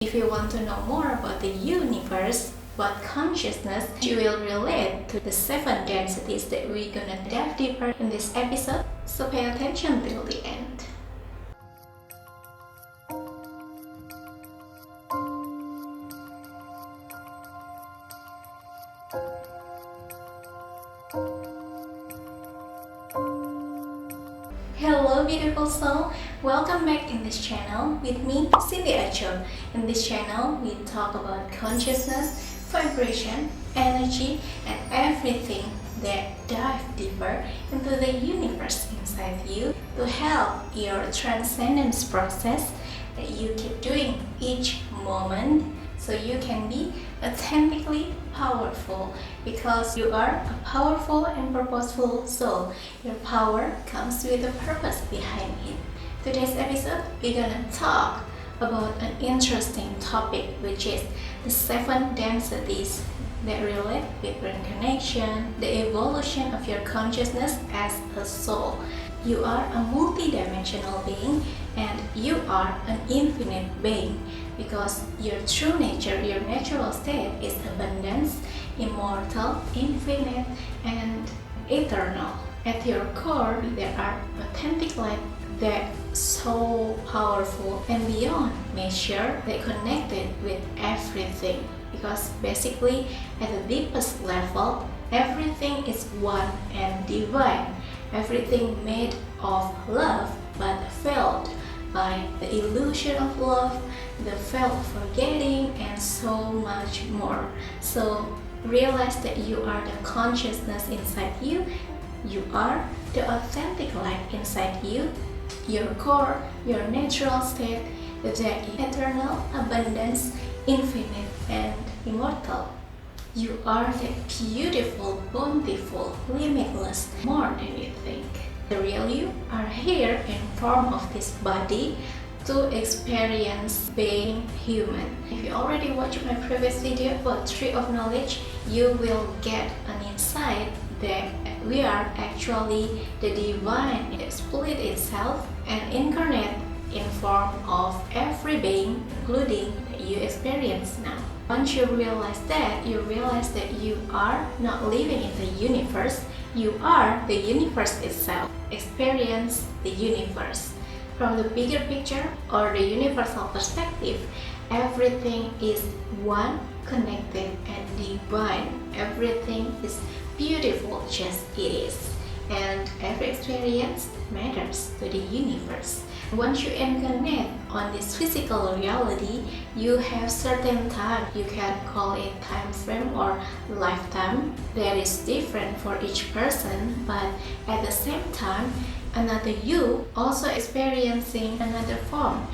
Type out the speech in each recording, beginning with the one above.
If you want to know more about the universe, about consciousness, you will relate to the 7 densities that we're gonna dive deeper in this episode, so pay attention till the end. Hello beautiful soul, welcome back in this channel with me, cindyaco. In this channel, we talk about consciousness, vibration, energy, and everything that dive deeper into the universe inside you to help your transcendence process that you keep doing each moment so you can be authentically powerful, because you are a powerful and purposeful soul. Your power comes with a purpose behind it. Today's episode, we're gonna talk about an interesting topic, which is the 7 densities that relate with reincarnation, the evolution of your consciousness as a soul. You are a multidimensional being and you are an infinite being, because your true nature, your natural state is abundance, immortal, infinite, and eternal. At your core, there are authentic light that so powerful and beyond measure, they connected with everything. Because basically, at the deepest level, everything is one and divine. Everything made of love, but failed by the illusion of love, the failed forgetting, and so much more. So realize that you are the consciousness inside you. You are the authentic light inside you. Your core, your natural state, the eternal abundance, infinite and immortal. You are the beautiful, bountiful, limitless, more than you think. The real you are here in form of this body to experience being human. If you already watched my previous video about Tree of Knowledge, you will get an insight that we are actually the divine that split itself and incarnate in form of every being, including you experience now. Once you realize that, you are not living in the universe, you are the universe itself. Experience the universe. From the bigger picture or the universal perspective, everything is one, connected and divine. Everything is beautiful just it is. And every experience matters to the universe. Once you incarnate on this physical reality, you have certain time. You can call it time frame or lifetime that is different for each person, but at the same time, another you also experiencing another form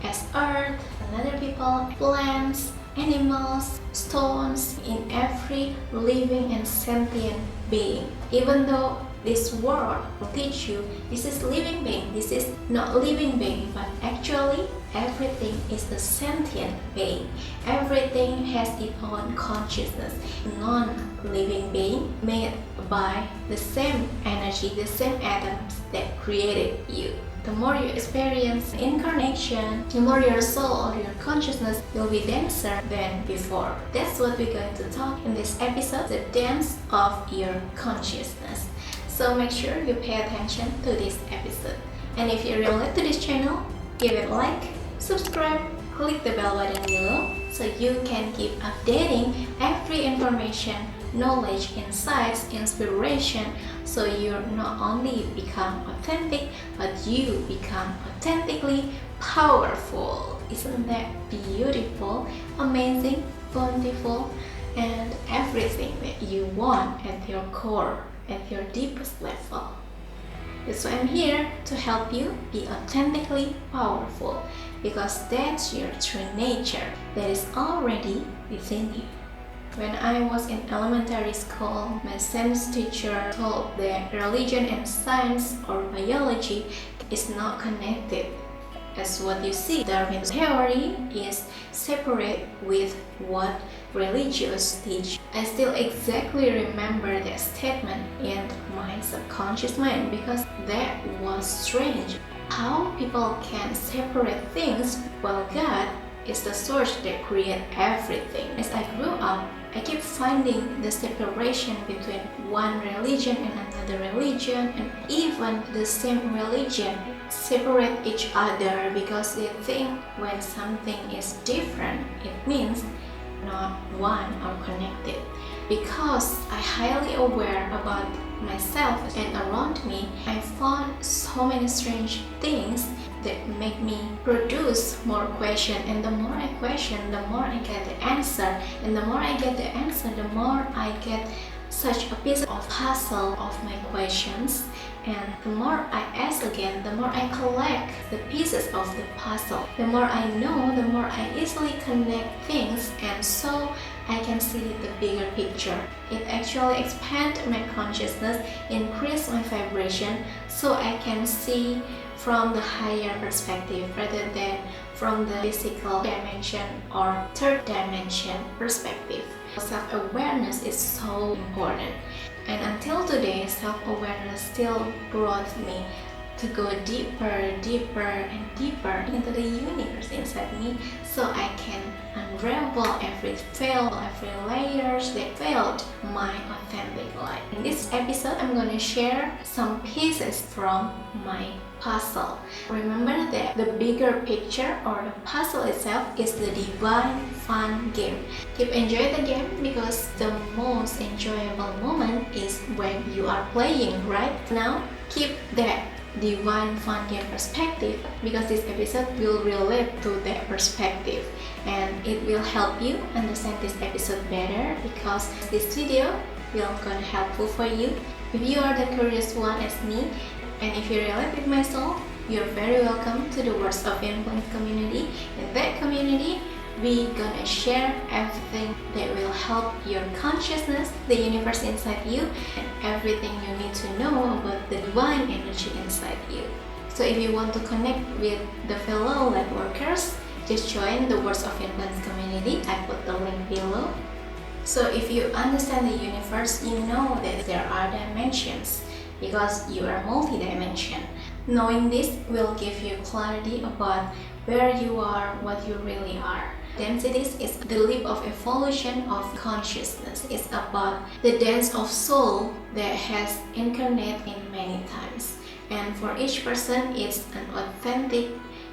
as earth, another people, plants, animals, stones, in every living and sentient being. Even though this world will teach you this is living being, this is not living being, but actually everything is a sentient being. Everything has its own consciousness. Non-living being made by the same energy, the same atoms that created you. The more you experience incarnation, the more your soul or your consciousness will be denser than before. That's what we're going to talk in this episode, the dance of your consciousness. So make sure you pay attention to this episode. And if you relate to this channel, give it a like, subscribe, click the bell button below so you can keep updating every information, knowledge, insights, inspiration, so you not only become authentic, but you become authentically powerful. Isn't that beautiful, amazing, bountiful, and everything that you want at your core, at your deepest level? That's why I'm here to help you be authentically powerful, because that's your true nature that is already within you. When I was in elementary school, my science teacher told that religion and science or biology is not connected. As what you see, Darwin's theory is separate with what religious teach. I still exactly remember that statement in my subconscious mind, because that was strange. How people can separate things while God is the source that creates everything. As I grew up, I keep finding the separation between one religion and another religion, and even the same religion separate each other because they think when something is different, it means not one or connected. Because I highly aware about myself and around me, I found so many strange things that make me produce more questions, and the more I question, the more I get the answer, and the more I get the answer, the more I get such a piece of puzzle of my questions, and the more I ask again, the more I collect the pieces of the puzzle. The more I know, the more I easily connect things, and so I can see the bigger picture. It actually expands my consciousness, increase my vibration, so I can see from the higher perspective rather than from the physical dimension or third dimension perspective. Self-awareness is so important, and until today, self-awareness still brought me to go deeper and deeper into the universe inside me, so I can unravel every layers that failed my authentic life. In this episode, I'm going to share some pieces from my puzzle. Remember that the bigger picture or the puzzle itself is the divine fun game. Keep enjoying the game because the most enjoyable moment is when you are playing, right? Now, keep that divine fun game perspective because this episode will relate to that perspective, and it will help you understand this episode better because this video will gonna helpful for you if you are the curious one as me. And if you relate with my soul, you're very welcome to the Words of Influence community. In that community, we gonna share everything that will help your consciousness, the universe inside you, and everything you need to know about the divine energy inside you. So if you want to connect with the fellow light workers, just join the Words of Influence community. I put the link below. So if you understand the universe, you know that there are dimensions because you are multidimension. Knowing this will give you clarity about where you are, what you really are. Densities is the leap of evolution of consciousness. It's about the dance of soul that has incarnated in many times. And for each person, it's an authentic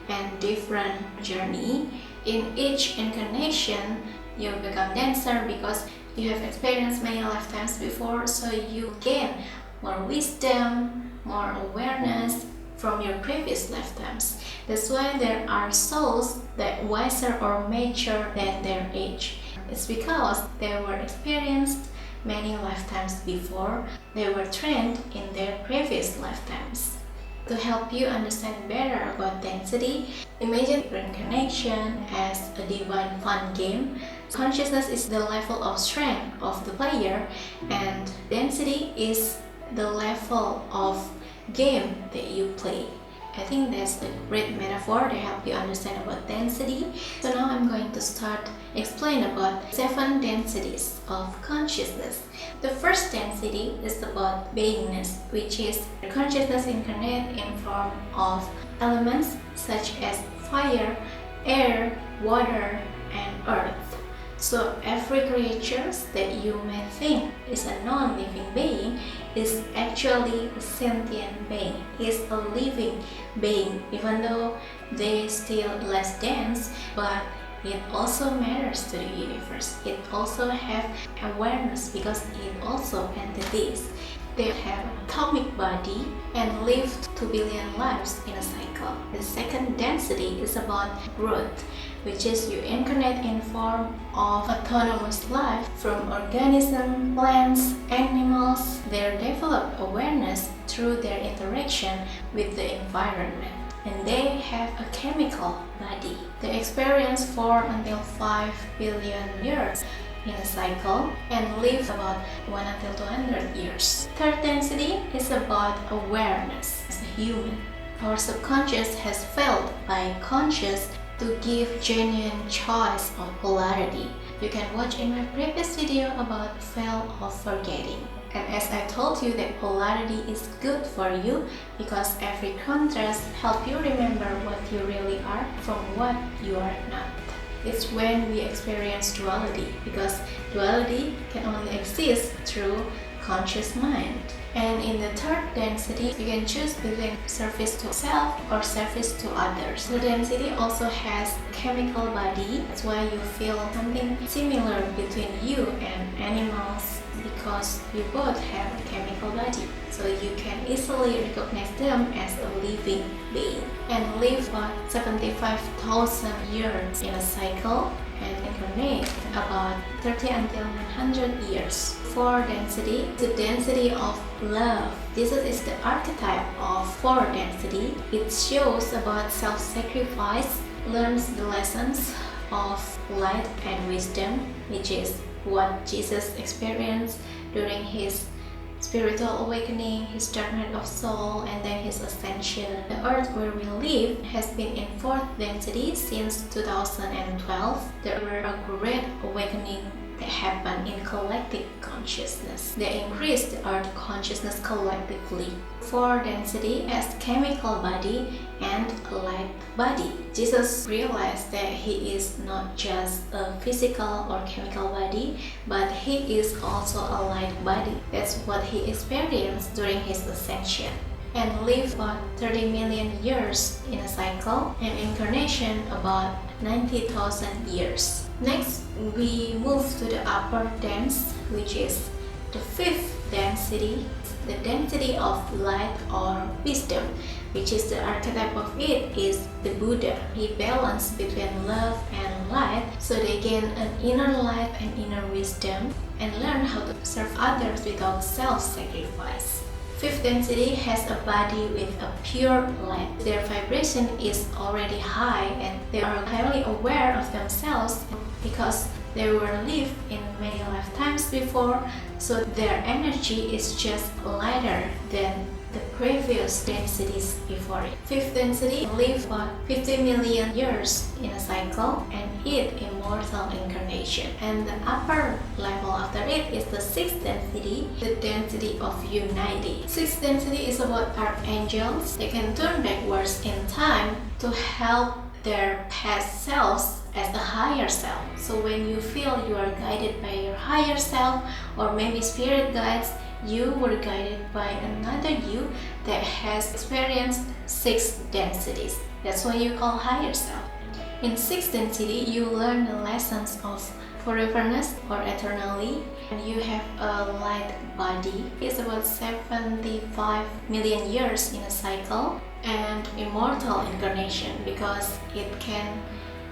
and different journey. In each incarnation, you become denser because you have experienced many lifetimes before, so you gain more wisdom, more awareness from your previous lifetimes. That's why there are souls that wiser or mature than their age. It's because they were experienced many lifetimes before, they were trained in their previous lifetimes. To help you understand better about density, imagine reincarnation as a divine fun game. Consciousness is the level of strength of the player, and density is the level of game that you play. I think that's a great metaphor to help you understand about density. So now I'm going to start explain about 7 densities of consciousness. The first density is about beingness, which is consciousness incarnate in form of elements such as fire, air, water, and earth. So every creature that you may think is a non-living being is actually a sentient being, is a living being, even though they still less dense, but it also matters to the universe. It also have awareness because it also entities. They have atomic body and live 2 billion lives in a cycle. The second density is about growth, which is you incarnate in form of autonomous life from organisms, plants, animals. They develop awareness through their interaction with the environment, and they have a chemical body. They experience 4 until 5 billion years in a cycle and live about 1 until 200 years. Third density is about awareness as a human. Our subconscious has failed by conscious to give genuine choice of polarity. You can watch in my previous video about fail of forgetting. And as I told you that polarity is good for you because every contrast helps you remember what you really are from what you are not. It's when we experience duality, because duality can only exist through conscious mind. And in the third density, you can choose between service to self or service to others. The density also has chemical body. That's why you feel something similar between you and animals, because you both have a chemical body. So you can easily recognize them as a living being and live about 75,000 years in a cycle and incarnate about 30 until 100 years. Four density, the density of love. This is the archetype of four density. It shows about self-sacrifice, learns the lessons of light and wisdom, which is what Jesus experienced during his spiritual awakening, his judgment of soul, and then his ascension. The earth where we live has been in fourth density since 2012. There were a great awakening that happened in collective consciousness. They increased the earth consciousness collectively. Four density as chemical body and light body. Jesus realized that he is not just a physical or chemical body, but he is also a light body. That's what he experienced during his ascension, and lived about 30 million years in a cycle, and incarnation about 90,000 years. Next, we move to the upper dense, which is the fifth density, the density of light or wisdom, which is the archetype of it is the Buddha. He balanced between love and light, so they gain an inner light and inner wisdom and learn how to serve others without self-sacrifice. Fifth density has a body with a pure light. Their vibration is already high and they are highly aware of themselves because they were lived in many lifetimes before, so their energy is just lighter than the previous densities before it. Fifth density live about 50 million years in a cycle and it immortal incarnation. And the upper level after it is the sixth density, the density of unity. Sixth density is about archangels. They can turn backwards in time to help their past selves as a higher self. So when you feel you are guided by your higher self, or maybe spirit guides, you were guided by another you that has experienced six densities. That's what you call higher self. In sixth density, you learn the lessons of foreverness or eternally, and you have a light body. It's about 75 million years in a cycle, and immortal incarnation because it can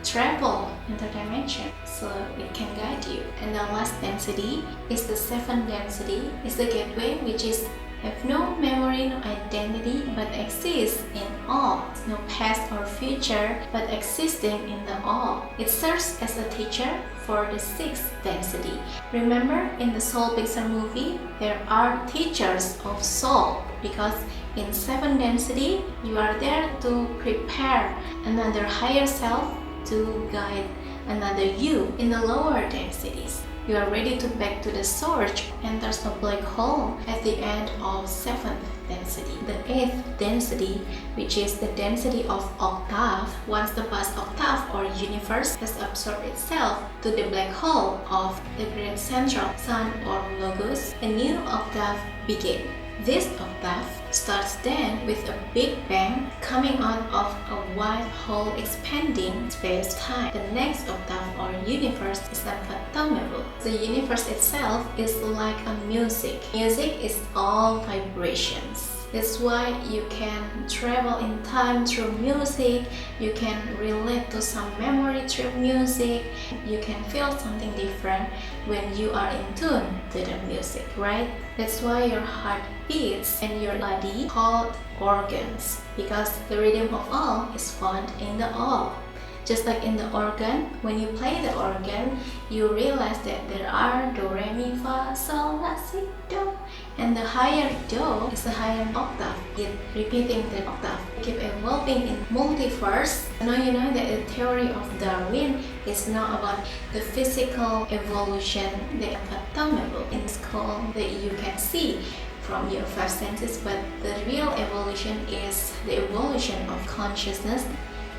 travel interdimension, so it can guide you. And the last density is the seventh density, is the gateway, which is have no memory, no identity, but exists in all. No past or future, but existing in the all. It serves as a teacher for the sixth density. Remember, in the Soul Pixar movie, there are teachers of soul, because in seventh density, you are there to prepare another higher self to guide another you. In the lower densities, you are ready to back to the source, and there's a black hole at the end of seventh density. The eighth density, which is the density of octave, once the past octave or universe has absorbed itself to the black hole of the great central sun or logos, a new octave begins. This octave starts then with a big bang coming out of a white hole expanding space-time. The next octave or universe is unfathomable. The universe itself is like a music. Music is all vibrations. That's why you can travel in time through music, you can relate to some memory through music, you can feel something different when you are in tune to the music, right? That's why your heart beats and your body called organs, because the rhythm of all is found in the all. Just like in the organ, when you play the organ, you realize that there are do, re, mi, fa, sol, la, si, do. And the higher do is the higher octave. It's repeating the octave. Keep evolving in multiverse. Now you know that the theory of Darwin is not about the physical evolution, the unfathomable. It's called that you can see from your five senses, but the real evolution is the evolution of consciousness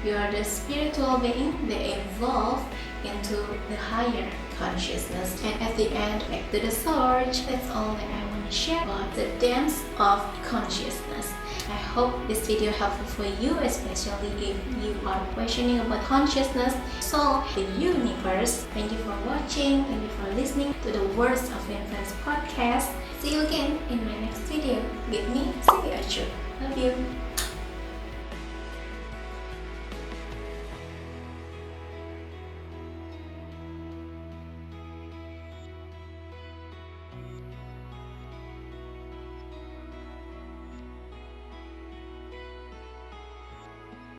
We are the spiritual being that evolve into the higher consciousness. And at the end, back to the source. That's all that I want to share about the dance of consciousness. I hope this video helpful for you, especially if you are questioning about consciousness, so the universe. Thank you for watching. Thank you for listening to the Words of Influence podcast. See you again in my next video with me, cindyaco. Love you.